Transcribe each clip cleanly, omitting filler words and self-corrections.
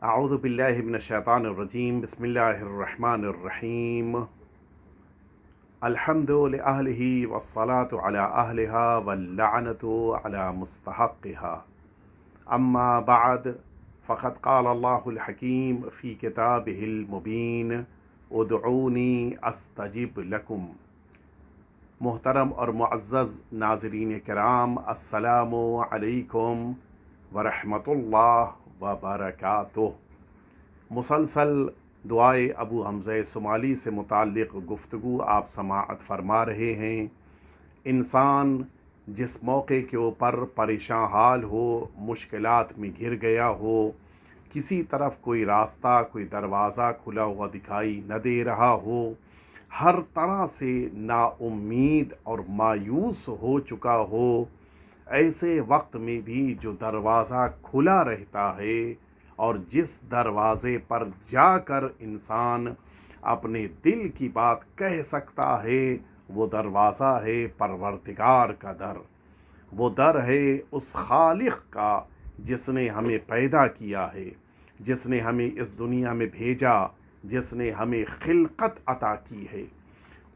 اعوذ باللہ من الشیطان الرجیم بسم اللہ الرحمن الرحیم الحمد لأہلہ والصلاة علی اہلہا واللعنۃ علی مستحقها اما بعد فقد قال اللہ الحکیم فی کتابہ المبین ادعونی استجب لکم۔ محترم اور معزز ناظرین کرام، السلام علیکم ورحمۃ اللہ وبرکاتہ۔ مسلسل دعائے ابو حمزہ صومالی سے متعلق گفتگو آپ سماعت فرما رہے ہیں۔ انسان جس موقع کے اوپر پریشان حال ہو، مشکلات میں گر گیا ہو، کسی طرف کوئی راستہ، کوئی دروازہ کھلا ہوا دکھائی نہ دے رہا ہو، ہر طرح سے نا امید اور مایوس ہو چکا ہو، ایسے وقت میں بھی جو دروازہ کھلا رہتا ہے اور جس دروازے پر جا کر انسان اپنے دل کی بات کہہ سکتا ہے، وہ دروازہ ہے پروردگار کا در۔ وہ در ہے اس خالق کا جس نے ہمیں پیدا کیا ہے، جس نے ہمیں اس دنیا میں بھیجا، جس نے ہمیں خلقت عطا کی ہے۔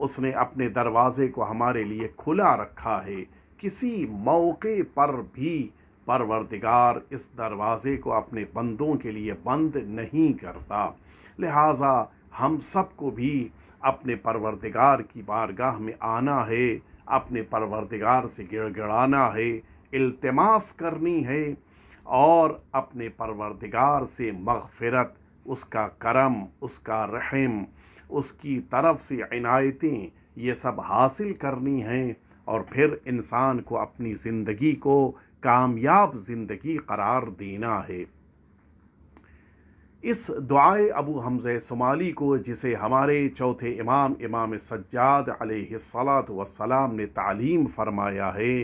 اس نے اپنے دروازے کو ہمارے لیے کھلا رکھا ہے۔ کسی موقع پر بھی پروردگار اس دروازے کو اپنے بندوں کے لیے بند نہیں کرتا۔ لہٰذا ہم سب کو بھی اپنے پروردگار کی بارگاہ میں آنا ہے، اپنے پروردگار سے گڑ گڑانا ہے، التماس کرنی ہے اور اپنے پروردگار سے مغفرت، اس کا کرم، اس کا رحم، اس کی طرف سے عنایتیں، یہ سب حاصل کرنی ہیں، اور پھر انسان کو اپنی زندگی کو کامیاب زندگی قرار دینا ہے۔ اس دعائے ابو حمزہ صومالی کو، جسے ہمارے چوتھے امام امام سجاد علیہ الصلاۃ والسلام نے تعلیم فرمایا ہے،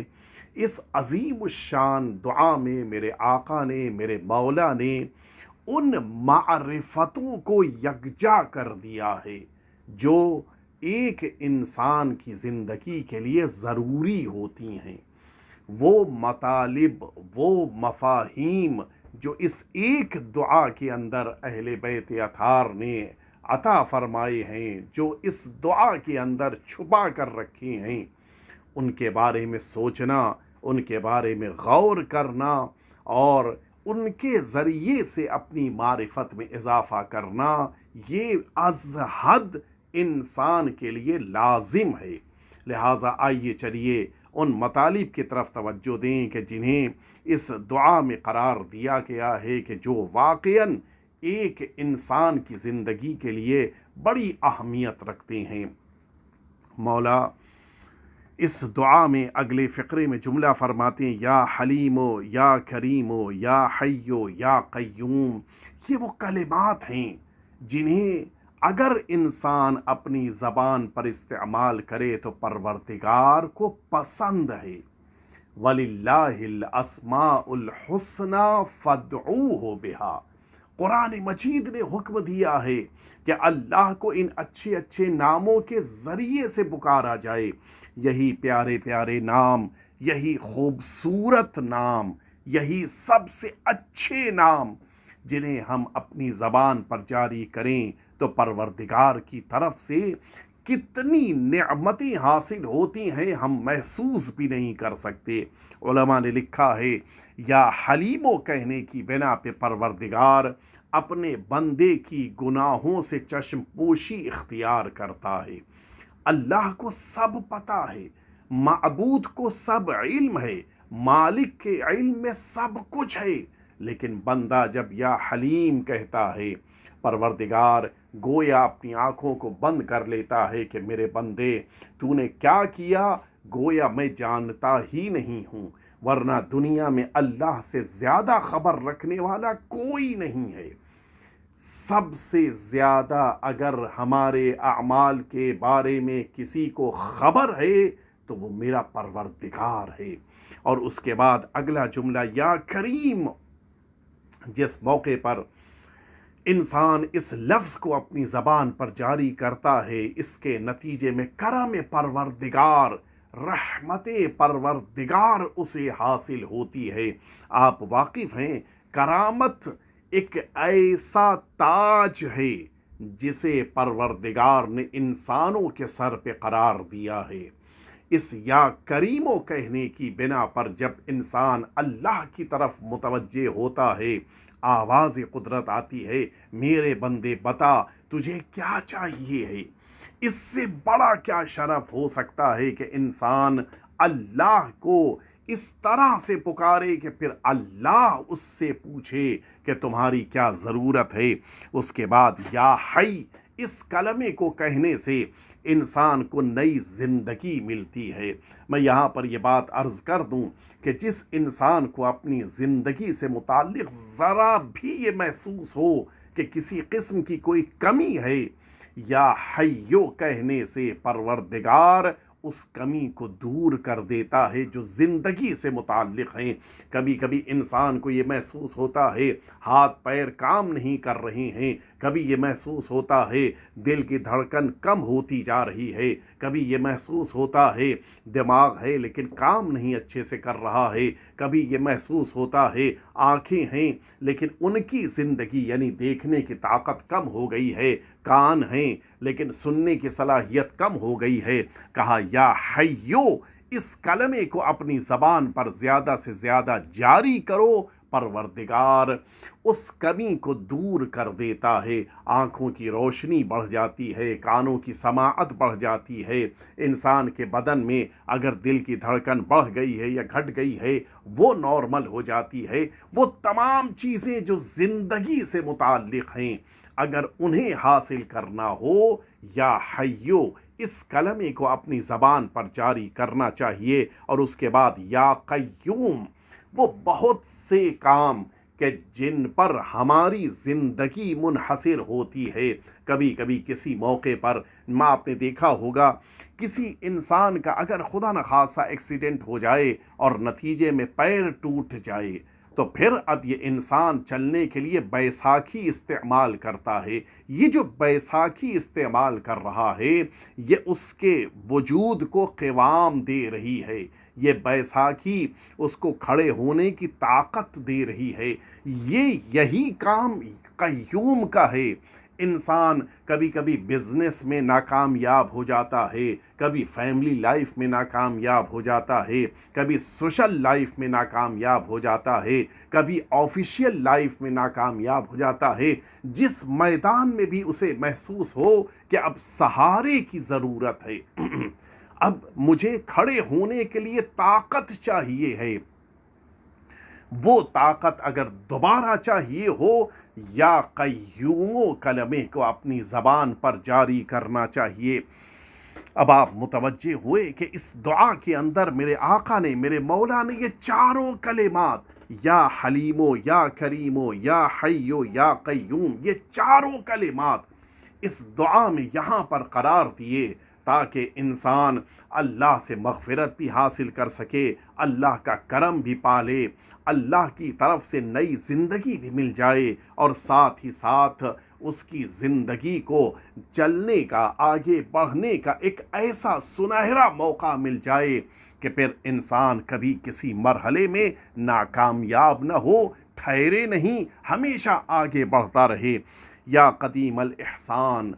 اس عظیم الشان دعا میں میرے آقا نے، میرے مولا نے ان معرفتوں کو یکجا کر دیا ہے جو ایک انسان کی زندگی کے لیے ضروری ہوتی ہیں۔ وہ مطالب، وہ مفاہیم جو اس ایک دعا کے اندر اہل بیت اطہار نے عطا فرمائے ہیں، جو اس دعا کے اندر چھپا کر رکھے ہیں، ان کے بارے میں سوچنا، ان کے بارے میں غور کرنا اور ان کے ذریعے سے اپنی معرفت میں اضافہ کرنا، یہ از حد انسان کے لیے لازم ہے۔ لہٰذا آئیے چلیے ان مطالب کی طرف توجہ دیں کہ جنہیں اس دعا میں قرار دیا گیا ہے کہ جو واقعاً ایک انسان کی زندگی کے لیے بڑی اہمیت رکھتے ہیں۔ مولا اس دعا میں اگلے فقرے میں جملہ فرماتے ہیں، یا حلیمو یا کریمو یا حیو یا قیوم۔ یہ وہ کلمات ہیں جنہیں اگر انسان اپنی زبان پر استعمال کرے تو پروردگار کو پسند ہے۔ وَلِلَّهِ الْأَسْمَاءُ الْحُسْنَى فَادْعُوهُ بِهَا۔ قرآن مجید نے حکم دیا ہے کہ اللہ کو ان اچھے اچھے ناموں کے ذریعے سے پکارا جائے۔ یہی پیارے پیارے نام، یہی خوبصورت نام، یہی سب سے اچھے نام جنہیں ہم اپنی زبان پر جاری کریں تو پروردگار کی طرف سے کتنی نعمتیں حاصل ہوتی ہیں ہم محسوس بھی نہیں کر سکتے۔ علماء نے لکھا ہے، یا حلیمو کہنے کی بنا پہ پروردگار اپنے بندے کی گناہوں سے چشم پوشی اختیار کرتا ہے۔ اللہ کو سب پتہ ہے، معبود کو سب علم ہے، مالک کے علم میں سب کچھ ہے، لیکن بندہ جب یا حلیم کہتا ہے، پروردگار گویا اپنی آنکھوں کو بند کر لیتا ہے کہ میرے بندے تو نے کیا کیا، گویا میں جانتا ہی نہیں ہوں، ورنہ دنیا میں اللہ سے زیادہ خبر رکھنے والا کوئی نہیں ہے۔ سب سے زیادہ اگر ہمارے اعمال کے بارے میں کسی کو خبر ہے تو وہ میرا پروردگار ہے۔ اور اس کے بعد اگلا جملہ، یا کریم۔ جس موقع پر انسان اس لفظ کو اپنی زبان پر جاری کرتا ہے، اس کے نتیجے میں کرم پروردگار، رحمت پروردگار اسے حاصل ہوتی ہے۔ آپ واقف ہیں، کرامت ایک ایسا تاج ہے جسے پروردگار نے انسانوں کے سر پہ قرار دیا ہے۔ اس یا کریمو کہنے کی بنا پر جب انسان اللہ کی طرف متوجہ ہوتا ہے، آواز قدرت آتی ہے، میرے بندے بتا تجھے کیا چاہیے ہے۔ اس سے بڑا کیا شرف ہو سکتا ہے کہ انسان اللہ کو اس طرح سے پکارے کہ پھر اللہ اس سے پوچھے کہ تمہاری کیا ضرورت ہے۔ اس کے بعد یا حی اس کلمے کو کہنے سے انسان کو نئی زندگی ملتی ہے۔ میں یہاں پر یہ بات عرض کر دوں کہ جس انسان کو اپنی زندگی سے متعلق ذرا بھی یہ محسوس ہو کہ کسی قسم کی کوئی کمی ہے، یا حیو کہنے سے پروردگار اس کمی کو دور کر دیتا ہے جو زندگی سے متعلق ہیں۔ کبھی کبھی انسان کو یہ محسوس ہوتا ہے ہاتھ پیر کام نہیں کر رہے ہیں، کبھی یہ محسوس ہوتا ہے دل کی دھڑکن کم ہوتی جا رہی ہے، کبھی یہ محسوس ہوتا ہے دماغ ہے لیکن کام نہیں اچھے سے کر رہا ہے، کبھی یہ محسوس ہوتا ہے آنکھیں ہیں لیکن ان کی زندگی یعنی دیکھنے کی طاقت کم ہو گئی ہے، کان ہیں لیکن سننے کی صلاحیت کم ہو گئی ہے۔ کہا یا حیو اس کلمے کو اپنی زبان پر زیادہ سے زیادہ جاری کرو، پروردگار اس کمی کو دور کر دیتا ہے۔ آنکھوں کی روشنی بڑھ جاتی ہے، کانوں کی سماعت بڑھ جاتی ہے، انسان کے بدن میں اگر دل کی دھڑکن بڑھ گئی ہے یا گھٹ گئی ہے وہ نارمل ہو جاتی ہے۔ وہ تمام چیزیں جو زندگی سے متعلق ہیں اگر انہیں حاصل کرنا ہو، یا حیو اس کلمے کو اپنی زبان پر جاری کرنا چاہیے۔ اور اس کے بعد یا قیوم وہ بہت سے کام کہ جن پر ہماری زندگی منحصر ہوتی ہے۔ کبھی کبھی کسی موقع پر آپ نے دیکھا ہوگا کسی انسان کا اگر خدا نخواستہ ایکسیڈنٹ ہو جائے اور نتیجے میں پیر ٹوٹ جائے تو پھر اب یہ انسان چلنے کے لیے بیساکھی استعمال کرتا ہے۔ یہ جو بیساکھی استعمال کر رہا ہے یہ اس کے وجود کو قوام دے رہی ہے، یہ بیساکھی اس کو کھڑے ہونے کی طاقت دے رہی ہے۔ یہی کام قیوم کا ہے۔ انسان کبھی کبھی بزنس میں ناکامیاب ہو جاتا ہے، کبھی فیملی لائف میں ناکامیاب ہو جاتا ہے، کبھی سوشل لائف میں ناکامیاب ہو جاتا ہے، کبھی آفیشیل لائف میں ناکامیاب ہو جاتا ہے۔ جس میدان میں بھی اسے محسوس ہو کہ اب سہارے کی ضرورت ہے، اب مجھے کھڑے ہونے کے لیے طاقت چاہیے ہے، وہ طاقت اگر دوبارہ چاہیے ہو، یا قیوم کلمے کو اپنی زبان پر جاری کرنا چاہیے۔ اب آپ متوجہ ہوئے کہ اس دعا کے اندر میرے آقا نے، میرے مولا نے یہ چاروں کلمات یا حلیمو، یا کریمو، یا حیو، یا قیوم، یہ چاروں کلمات اس دعا میں یہاں پر قرار دیے تاکہ انسان اللہ سے مغفرت بھی حاصل کر سکے، اللہ کا کرم بھی پالے، اللہ کی طرف سے نئی زندگی بھی مل جائے، اور ساتھ ہی ساتھ اس کی زندگی کو چلنے کا، آگے بڑھنے کا ایک ایسا سنہرا موقع مل جائے کہ پھر انسان کبھی کسی مرحلے میں ناکامیاب نہ ہو، ٹھہرے نہیں، ہمیشہ آگے بڑھتا رہے۔ یا قدیم الاحسان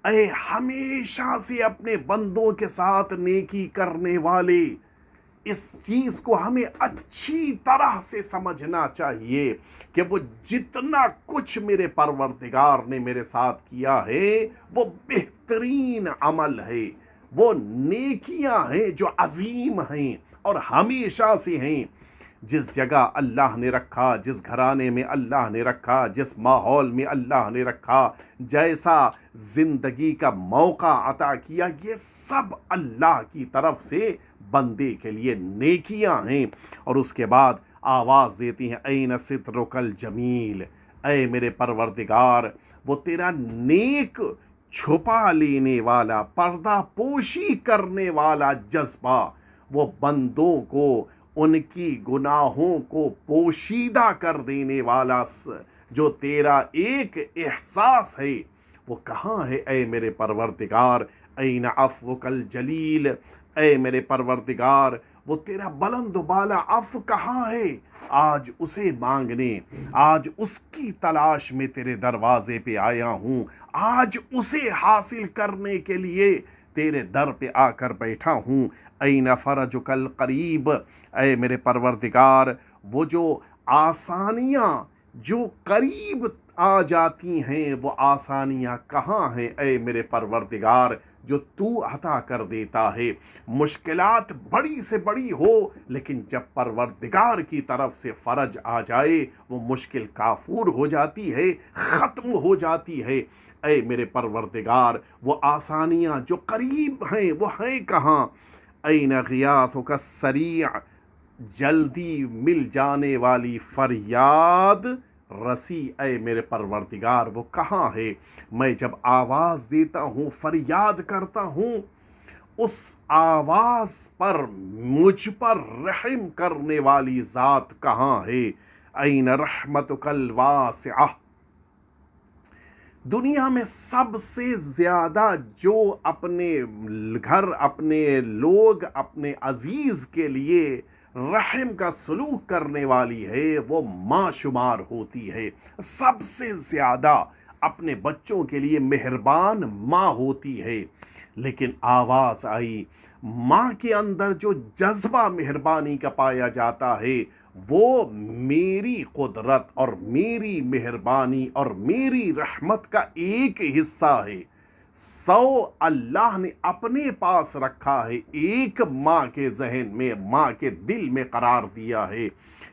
اے ہمیشہ سے اپنے بندوں کے ساتھ نیکی کرنے والے، اس چیز کو ہمیں اچھی طرح سے سمجھنا چاہیے کہ وہ جتنا کچھ میرے پروردگار نے میرے ساتھ کیا ہے وہ بہترین عمل ہے، وہ نیکیاں ہیں جو عظیم ہیں اور ہمیشہ سے ہیں۔ جس جگہ اللہ نے رکھا، جس گھرانے میں اللہ نے رکھا، جس ماحول میں اللہ نے رکھا، جیسا زندگی کا موقع عطا کیا، یہ سب اللہ کی طرف سے بندے کے لیے نیکیاں ہیں۔ اور اس کے بعد آواز دیتی ہیں این سترک الجمیل، اے میرے پروردگار وہ تیرا نیک چھپا لینے والا، پردہ پوشی کرنے والا جذبہ، وہ بندوں کو ان کی گناہوں کو پوشیدہ کر دینے والا جو تیرا ایک احساس ہے وہ کہاں ہے اے میرے پروردگار؟ این عفوک الجلیل، اے میرے پروردگار وہ تیرا بلند و بالا عفو کہاں ہے؟ آج اسے مانگنے، آج اس کی تلاش میں تیرے دروازے پہ آیا ہوں، آج اسے حاصل کرنے کے لیے تیرے در پہ آ کر بیٹھا ہوں۔ این فرجک القریب، اے میرے پروردگار وہ جو آسانیاں جو قریب آ جاتی ہیں وہ آسانیاں کہاں ہیں اے میرے پروردگار جو تو عطا کر دیتا ہے۔ مشکلات بڑی سے بڑی ہو لیکن جب پروردگار کی طرف سے فرج آ جائے وہ مشکل کافور ہو جاتی ہے، ختم ہو جاتی ہے۔ اے میرے پروردگار وہ آسانیاں جو قریب ہیں وہ ہیں کہاں؟ این غیاثک السریع، جلدی مل جانے والی فریاد رسی اے میرے پروردگار وہ کہاں ہے؟ میں جب آواز دیتا ہوں، فریاد کرتا ہوں، اس آواز پر مجھ پر رحم کرنے والی ذات کہاں ہے؟ این رحمتک الواسعہ، دنیا میں سب سے زیادہ جو اپنے گھر، اپنے لوگ، اپنے عزیز کے لیے رحم کا سلوک کرنے والی ہے وہ ماں شمار ہوتی ہے۔ سب سے زیادہ اپنے بچوں کے لیے مہربان ماں ہوتی ہے۔ لیکن آواز آئی، ماں کے اندر جو جذبہ مہربانی کا پایا جاتا ہے وہ میری قدرت اور میری مہربانی اور میری رحمت کا ایک حصہ ہے۔ 100 اللہ نے اپنے پاس رکھا ہے، ایک ماں کے ذہن میں، ماں کے دل میں قرار دیا ہے۔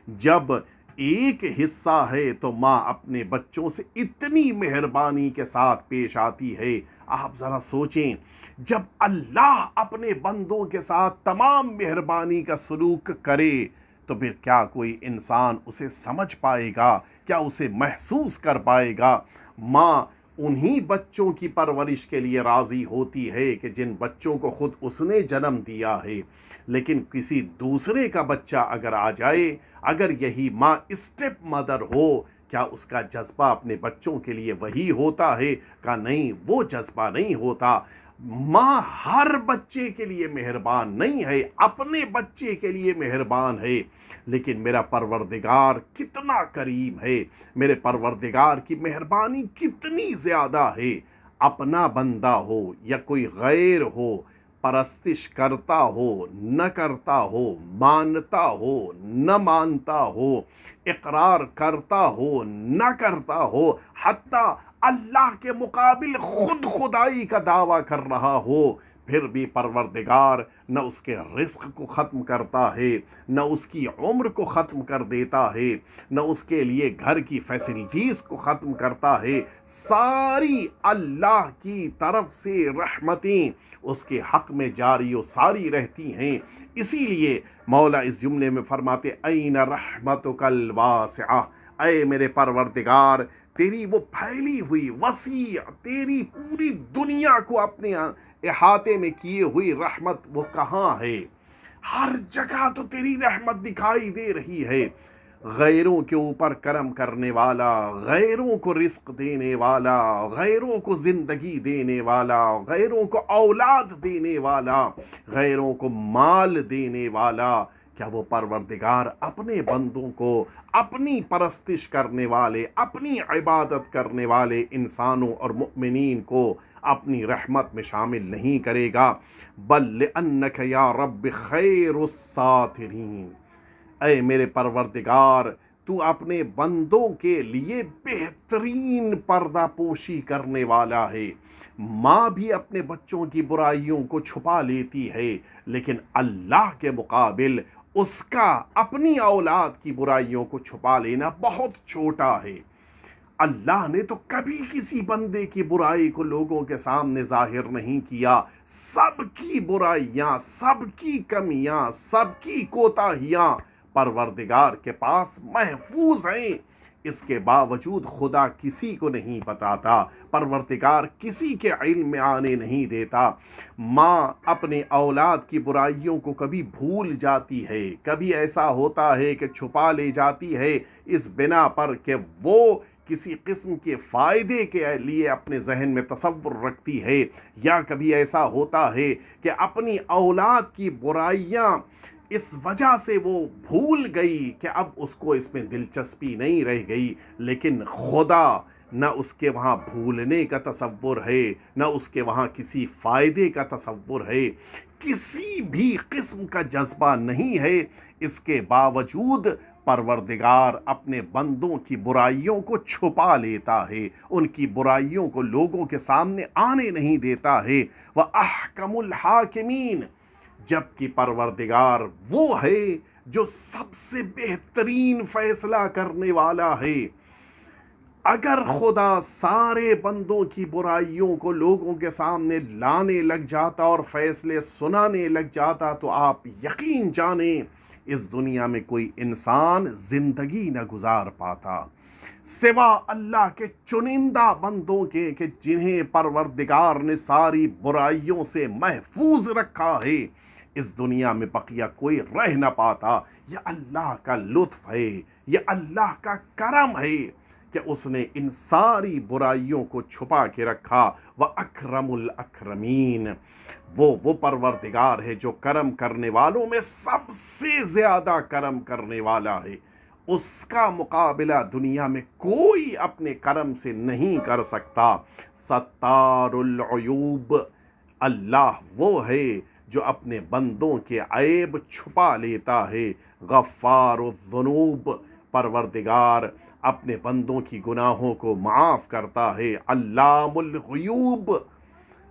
جب ایک حصہ ہے تو ماں اپنے بچوں سے اتنی مہربانی کے ساتھ پیش آتی ہے۔ آپ ذرا سوچیں، جب اللہ اپنے بندوں کے ساتھ تمام مہربانی کا سلوک کرے تو پھر کیا کوئی انسان اسے سمجھ پائے گا؟ کیا اسے محسوس کر پائے گا؟ ماں انہی بچوں کی پرورش کے لیے راضی ہوتی ہے کہ جن بچوں کو خود اس نے جنم دیا ہے، لیکن کسی دوسرے کا بچہ اگر آ جائے، اگر یہی ماں اسٹیپ مدر ہو، کیا اس کا جذبہ اپنے بچوں کے لیے وہی ہوتا ہے؟ کہ نہیں، وہ جذبہ نہیں ہوتا۔ ماں ہر بچے کے لیے مہربان نہیں ہے، اپنے بچے کے لیے مہربان ہے، لیکن میرا پروردگار کتنا کریم ہے، میرے پروردگار کی مہربانی کتنی زیادہ ہے۔ اپنا بندہ ہو یا کوئی غیر ہو، پرستش کرتا ہو نہ کرتا ہو، مانتا ہو نہ مانتا ہو، اقرار کرتا ہو نہ کرتا ہو، حتیٰ اللہ کے مقابل خود خدائی کا دعویٰ کر رہا ہو، پھر بھی پروردگار نہ اس کے رزق کو ختم کرتا ہے، نہ اس کی عمر کو ختم کر دیتا ہے، نہ اس کے لیے گھر کی فیسلٹیز کو ختم کرتا ہے۔ ساری اللہ کی طرف سے رحمتیں اس کے حق میں جاری و ساری رہتی ہیں۔ اسی لیے مولا اس جملے میں فرماتے این رحمتک الواسعہ، اے میرے پروردگار تیری وہ پھیلی ہوئی وسیع، تیری پوری دنیا کو اپنے احاطے میں کیے ہوئی رحمت وہ کہاں ہے؟ ہر جگہ تو تیری رحمت دکھائی دے رہی ہے۔ غیروں کے اوپر کرم کرنے والا، غیروں کو رزق دینے والا، غیروں کو زندگی دینے والا، غیروں کو اولاد دینے والا، غیروں کو مال دینے والا، کیا وہ پروردگار اپنے بندوں کو، اپنی پرستش کرنے والے، اپنی عبادت کرنے والے انسانوں اور مؤمنین کو اپنی رحمت میں شامل نہیں کرے گا؟ بل لأنک یا رب خیر الساترین، اے میرے پروردگار تو اپنے بندوں کے لیے بہترین پردہ پوشی کرنے والا ہے۔ ماں بھی اپنے بچوں کی برائیوں کو چھپا لیتی ہے، لیکن اللہ کے مقابل اس کا اپنی اولاد کی برائیوں کو چھپا لینا بہت چھوٹا ہے۔ اللہ نے تو کبھی کسی بندے کی برائی کو لوگوں کے سامنے ظاہر نہیں کیا۔ سب کی برائیاں، سب کی کمیاں، سب کی کوتاہیاں پروردگار کے پاس محفوظ ہیں۔ اس کے باوجود خدا کسی کو نہیں بتاتا، پروردگار کسی کے علم میں آنے نہیں دیتا۔ ماں اپنے اولاد کی برائیوں کو کبھی بھول جاتی ہے، کبھی ایسا ہوتا ہے کہ چھپا لے جاتی ہے اس بنا پر کہ وہ کسی قسم کے فائدے کے لیے اپنے ذہن میں تصور رکھتی ہے، یا کبھی ایسا ہوتا ہے کہ اپنی اولاد کی برائیاں اس وجہ سے وہ بھول گئی کہ اب اس کو اس میں دلچسپی نہیں رہ گئی، لیکن خدا نہ اس کے وہاں بھولنے کا تصور ہے، نہ اس کے وہاں کسی فائدے کا تصور ہے، کسی بھی قسم کا جذبہ نہیں ہے۔ اس کے باوجود پروردگار اپنے بندوں کی برائیوں کو چھپا لیتا ہے، ان کی برائیوں کو لوگوں کے سامنے آنے نہیں دیتا ہے۔ وَأَحْكَمُ الْحَاكِمِينَ، جبکہ پروردگار وہ ہے جو سب سے بہترین فیصلہ کرنے والا ہے۔ اگر خدا سارے بندوں کی برائیوں کو لوگوں کے سامنے لانے لگ جاتا اور فیصلے سنانے لگ جاتا تو آپ یقین جانیں اس دنیا میں کوئی انسان زندگی نہ گزار پاتا، سوا اللہ کے چنندہ بندوں کے کہ جنہیں پروردگار نے ساری برائیوں سے محفوظ رکھا ہے۔ اس دنیا میں بقیہ کوئی رہ نہ پاتا۔ یہ اللہ کا لطف ہے، یہ اللہ کا کرم ہے کہ اس نے ان ساری برائیوں کو چھپا کے رکھا۔ وَأَكْرَمُ الْأَكْرَمِينَ، وہ پروردگار ہے جو کرم کرنے والوں میں سب سے زیادہ کرم کرنے والا ہے۔ اس کا مقابلہ دنیا میں کوئی اپنے کرم سے نہیں کر سکتا۔ ستار العیوب، اللہ وہ ہے جو اپنے بندوں کے عیب چھپا لیتا ہے۔ غفار الذنوب، پروردگار اپنے بندوں کی گناہوں کو معاف کرتا ہے۔ علام الغیوب،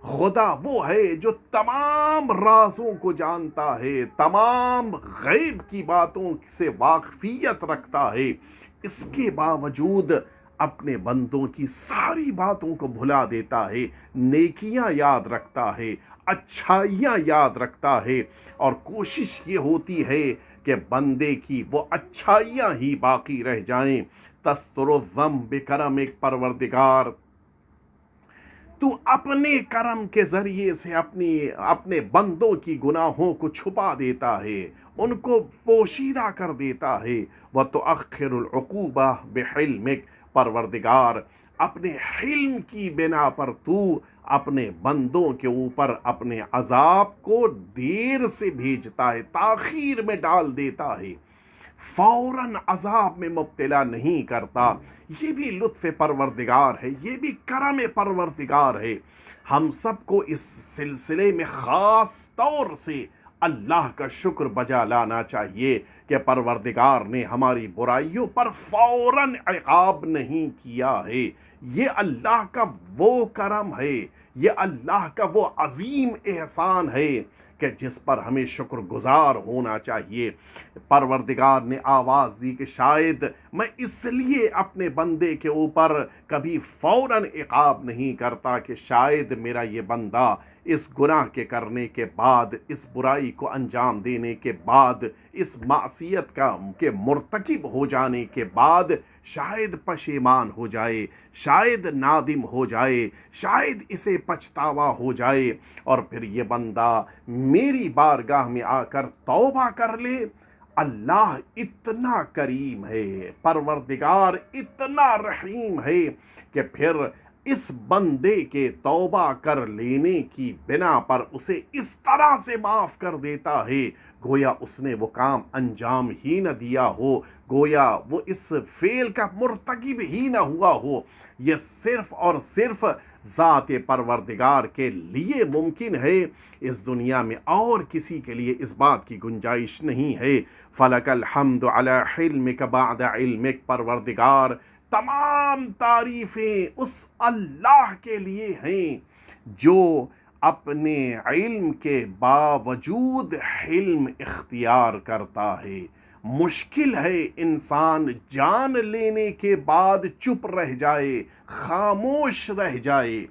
خدا وہ ہے جو تمام رازوں کو جانتا ہے، تمام غیب کی باتوں سے واقفیت رکھتا ہے، اس کے باوجود اپنے بندوں کی ساری باتوں کو بھلا دیتا ہے، نیکیاں یاد رکھتا ہے، اچھائیاں یاد رکھتا ہے، اور کوشش یہ ہوتی ہے کہ بندے کی وہ اچھائیاں ہی باقی رہ جائیں۔ تستر الذنب بکرمک، پروردگار تو اپنے کرم کے ذریعے سے اپنے بندوں کی گناہوں کو چھپا دیتا ہے، ان کو پوشیدہ کر دیتا ہے۔ وَتُؤَخِّرُ الْعُقُوبَةَ بِحِلْمِكَ، پروردگار اپنے حلم کی بنا پر تو اپنے بندوں کے اوپر اپنے عذاب کو دیر سے بھیجتا ہے، تاخیر میں ڈال دیتا ہے، فوراً عذاب میں مبتلا نہیں کرتا۔ یہ بھی لطف پروردگار ہے، یہ بھی کرم پروردگار ہے۔ ہم سب کو اس سلسلے میں خاص طور سے اللہ کا شکر بجا لانا چاہیے کہ پروردگار نے ہماری برائیوں پر فوراً عقاب نہیں کیا ہے۔ یہ اللہ کا وہ کرم ہے، یہ اللہ کا وہ عظیم احسان ہے کہ جس پر ہمیں شکر گزار ہونا چاہیے۔ پروردگار نے آواز دی کہ شاید میں اس لیے اپنے بندے کے اوپر کبھی فوراً عقاب نہیں کرتا کہ شاید میرا یہ بندہ اس گناہ کے کرنے کے بعد، اس برائی کو انجام دینے کے بعد، اس معصیت کے مرتکب ہو جانے کے بعد شاید پشیمان ہو جائے، شاید نادم ہو جائے، شاید اسے پچھتاوا ہو جائے، اور پھر یہ بندہ میری بارگاہ میں آ کر توبہ کر لے۔ اللہ اتنا کریم ہے، پروردگار اتنا رحیم ہے کہ پھر اس بندے کے توبہ کر لینے کی بنا پر اسے اس طرح سے معاف کر دیتا ہے گویا اس نے وہ کام انجام ہی نہ دیا ہو، گویا وہ اس فعل کا مرتکب ہی نہ ہوا ہو۔ یہ صرف اور صرف ذات پروردگار کے لیے ممکن ہے، اس دنیا میں اور کسی کے لیے اس بات کی گنجائش نہیں ہے۔ فلک الحمد علی حلمک بعد علمک، پروردگار تمام تعریفیں اس اللہ کے لیے ہیں جو اپنے علم کے باوجود حلم اختیار کرتا ہے۔ مشکل ہے انسان جان لینے کے بعد چپ رہ جائے، خاموش رہ جائے،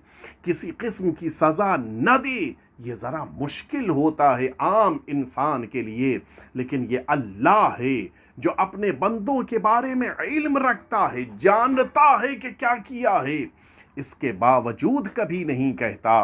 کسی قسم کی سزا نہ دے، یہ ذرا مشکل ہوتا ہے عام انسان کے لیے، لیکن یہ اللہ ہے جو اپنے بندوں کے بارے میں علم رکھتا ہے، جانتا ہے کہ کیا کیا ہے، اس کے باوجود کبھی نہیں کہتا